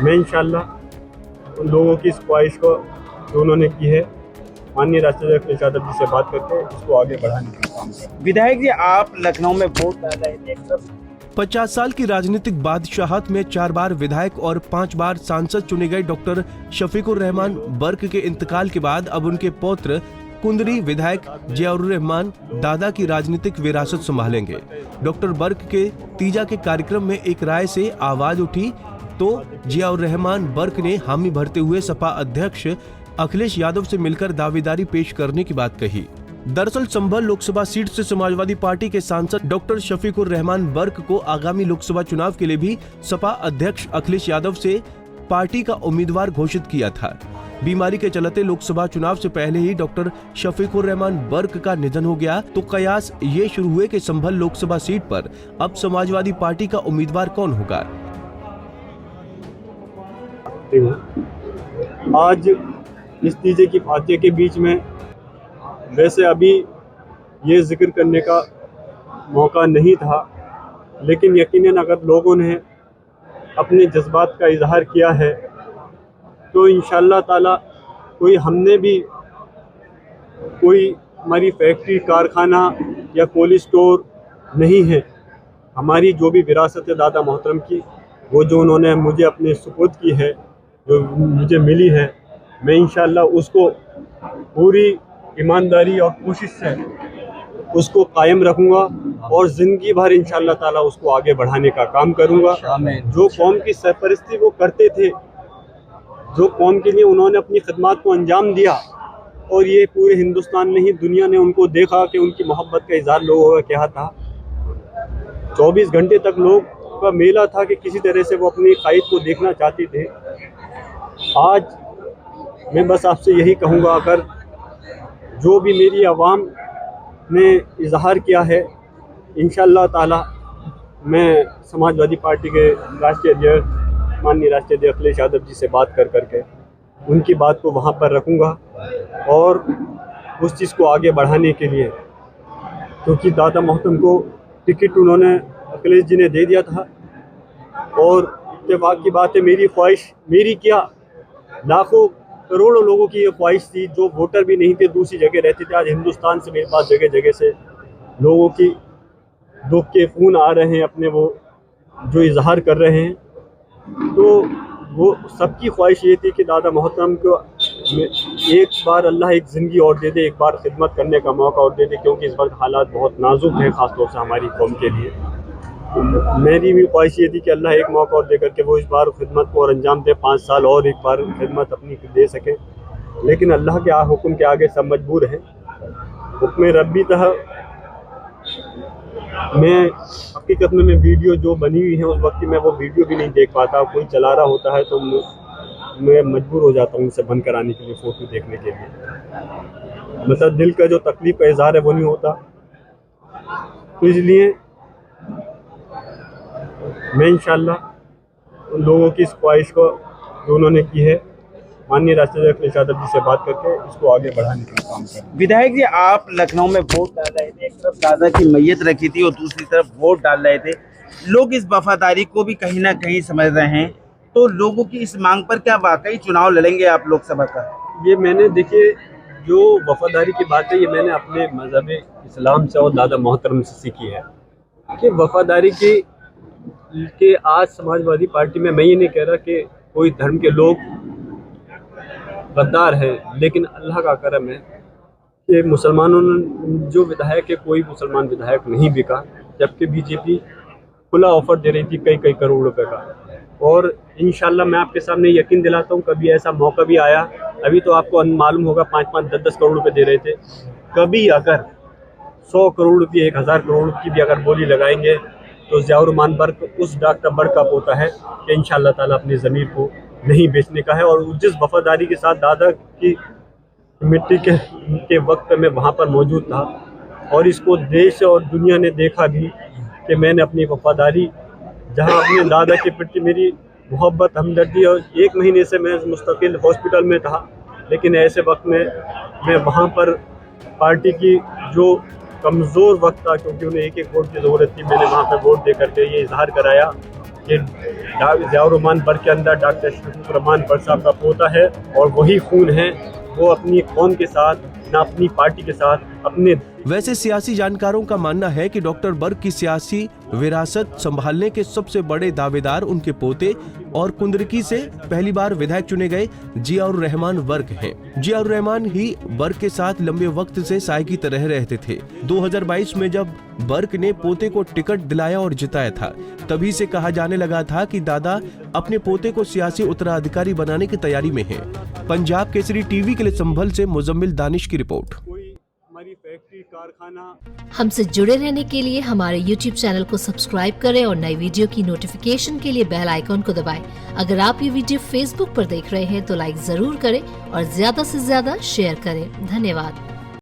मैं इंशाल्लाह उन लोगों की इस ख्वाहिश को जो उन्होंने की है माननीय राष्ट्रीय अध्यक्ष यादव जी से बात करके इसको आगे बढ़ाने का काम करें। विधायक जी, आप लखनऊ में वोट डाल रहे थे, 50 साल की राजनीतिक बादशाहत में 4 बार विधायक और 5 बार सांसद चुने गए डॉक्टर शफीकुर रहमान बर्क के इंतकाल के बाद अब उनके पौत्र कुंदरी विधायक जियाउर रहमान दादा की राजनीतिक विरासत संभालेंगे। डॉक्टर बर्क के तीजा के कार्यक्रम में एक राय से आवाज उठी तो जियाउर रहमान बर्क ने हामी भरते हुए सपा अध्यक्ष अखिलेश यादव से मिलकर दावेदारी पेश करने की बात कही। दरअसल संभल लोकसभा सीट से समाजवादी पार्टी के सांसद डॉक्टर शफीकुर रहमान बर्क को आगामी लोकसभा चुनाव के लिए भी सपा अध्यक्ष अखिलेश यादव से पार्टी का उम्मीदवार घोषित किया था। बीमारी के चलते लोकसभा चुनाव से पहले ही डॉक्टर शफीकुर रहमान बर्क का निधन हो गया तो कयास ये शुरू हुए कि संभल लोकसभा सीट पर अब समाजवादी पार्टी का उम्मीदवार कौन होगा। आज इस तीजे की फातिया के बीच में वैसे अभी ये जिक्र करने का मौका नहीं था, लेकिन यकीनन अगर लोगों ने अपने जज्बात का इजहार किया है तो इंशाअल्लाह ताला हमने भी कोई हमारी फैक्ट्री कारखाना या कोल्ड स्टोर नहीं है। हमारी जो भी विरासत है दादा मोहतरम की, वो जो उन्होंने मुझे अपने सुपुर्द की है, जो मुझे मिली है, मैं इंशाअल्लाह उसको पूरी ईमानदारी और कोशिश से उसको कायम रखूँगा और ज़िंदगी भर इंशाअल्लाह ताला उसको आगे बढ़ाने का काम करूँगा। जो कौम की सरपरस्ती वो करते थे, जो कौम के लिए उन्होंने अपनी खिदमत को अंजाम दिया और ये पूरे हिंदुस्तान नहीं दुनिया ने उनको देखा कि उनकी मोहब्बत का इज़हार लोगों का क्या था। 24 घंटे तक लोग का मेला था कि किसी तरह से वो अपनी कायद को देखना चाहते थे। आज मैं बस आपसे यही कहूँगा, अगर जो भी मेरी आवाम ने इजहार किया है, इंशाअल्लाह ताला मैं समाजवादी पार्टी के राष्ट्रीय अध्यक्ष माननीय राष्ट्रीय अध्यक्ष अखिलेश यादव जी से बात करके उनकी बात को वहाँ पर रखूँगा और उस चीज़ को आगे बढ़ाने के लिए, क्योंकि दादा मोहतरम को टिकट उन्होंने अखिलेश जी ने दे दिया था और इत्तेफाक की बात है, मेरी ख्वाहिश मेरी क्या लाखों करोड़ों लोगों की ये ख्वाहिश थी जो वोटर भी नहीं थे, दूसरी जगह रहते थे। आज हिंदुस्तान से मेरे पास जगह जगह से लोगों की दुख के फ़ोन आ रहे हैं, अपने वो जो इजहार कर रहे हैं, तो वो सबकी ख्वाहिश ये थी कि दादा मोहतरम को एक बार अल्लाह एक ज़िंदगी और दे दे, एक बार खिदमत करने का मौका और दे दे, क्योंकि इस वक्त हालात बहुत नाजुक हैं ख़ासतौर से हमारी कौम के लिए। मेरी भी ख्वाहिश ये थी कि अल्लाह एक मौका और दे करके वो इस बार खिदमत को और अंजाम दे, 5 साल और एक बार खिदमत अपनी दे सकें। लेकिन अल्लाह के हुक्म के आगे सब मजबूर हैं। हुक्म रब्बी तह मैं हकीकत में वीडियो जो बनी हुई है उस वक्त मैं वो वीडियो भी नहीं देख पाता। कोई चला रहा होता है तो मैं मजबूर हो जाता हूँ उसे बंद कराने के लिए, फ़ोटो देखने के लिए। मतलब दिल का जो तकलीफ़ का इजहार है वो नहीं होता। तो इसलिए मैं इंशाअल्लाह उन लोगों की इस ख्वाहिश को जो उन्होंने की है माननीय राष्ट्रीय अध्यक्ष यादव जी से बात करके इसको आगे बढ़ाने का काम करें। विधायक जी, आप लखनऊ में वोट डाल रहे थे, एक तरफ दादा की मैयत रखी थी और दूसरी तरफ वोट डाल रहे थे। लोग इस वफादारी को भी कहीं ना कहीं समझ रहे हैं, तो लोगों की इस मांग पर क्या वाकई चुनाव लड़ेंगे आप लोकसभा का? ये मैंने देखिए जो वफादारी की बात है ये मैंने अपने मजहब इस्लाम से और दादा मोहतरम से सीखी है कि वफादारी के आज समाजवादी पार्टी में मैं ये नहीं कह रहा कि कोई धर्म के लोग गद्दार है, लेकिन अल्लाह का करम है कि मुसलमानों ने जो विधायक है कोई मुसलमान विधायक नहीं बिका, जबकि बीजेपी खुला ऑफर दे रही थी कई करोड़ रुपए का। और इंशाल्लाह मैं आपके सामने यकीन दिलाता हूँ कभी ऐसा मौका भी आया, अभी तो आपको मालूम होगा 5-5, 10-10 करोड़ रुपए दे रहे थे, कभी अगर 100 करोड़ रुपये 1000 करोड़ की भी अगर बोली लगाएंगे तो जियाउर रहमान बर्क उस डॉक्टर बर्क का पोता है कि इंशाअल्लाह ताला अपनी ज़मीर को नहीं बेचने का है। और जिस वफादारी के साथ दादा की मिट्टी के वक्त मैं वहाँ पर मौजूद था और इसको देश और दुनिया ने देखा भी कि मैंने अपनी वफादारी जहाँ अपने दादा के प्रति मेरी मोहब्बत हमदर्दी, और 1 महीने से मैं मुस्तकिल हॉस्पिटल में था, लेकिन ऐसे वक्त में मैं वहाँ पर पार्टी की जो कमज़ोर वक्त था, क्योंकि उन्हें एक वोट की ज़रूरत थी, मैंने वहाँ पर वोट दे करके ये इजहार कराया कि ज़ियाउर रहमान बर्क के अंदर डॉक्टर शफीकुर रहमान बर्क साहब का पोता है और वही खून है, वो अपनी कौम के साथ, ना अपनी पार्टी के साथ, अपने। वैसे सियासी जानकारों का मानना है कि डॉक्टर बर्क की सियासी विरासत संभालने के सबसे बड़े दावेदार उनके पोते और कुंदरकी से पहली बार विधायक चुने गए जियाउर रहमान बर्क हैं। जियाउर रहमान ही बर्क के साथ लंबे वक्त से साय की तरह रहते थे। 2022 में जब बर्क ने पोते को टिकट दिलाया और जिताया था, तभी से कहा जाने लगा था कि दादा अपने पोते को सियासी उत्तराधिकारी बनाने की तैयारी में हैं। पंजाब केसरी टीवी के लिए संभल से मुजम्मिल दानिश की रिपोर्ट। फैक्ट्री कारखाना। हमसे जुड़े रहने के लिए हमारे YouTube चैनल को सब्सक्राइब करें और नई वीडियो की नोटिफिकेशन के लिए बेल आइकॉन को दबाएं। अगर आप ये वीडियो Facebook पर देख रहे हैं तो लाइक जरूर करें और ज्यादा से ज्यादा शेयर करें। धन्यवाद।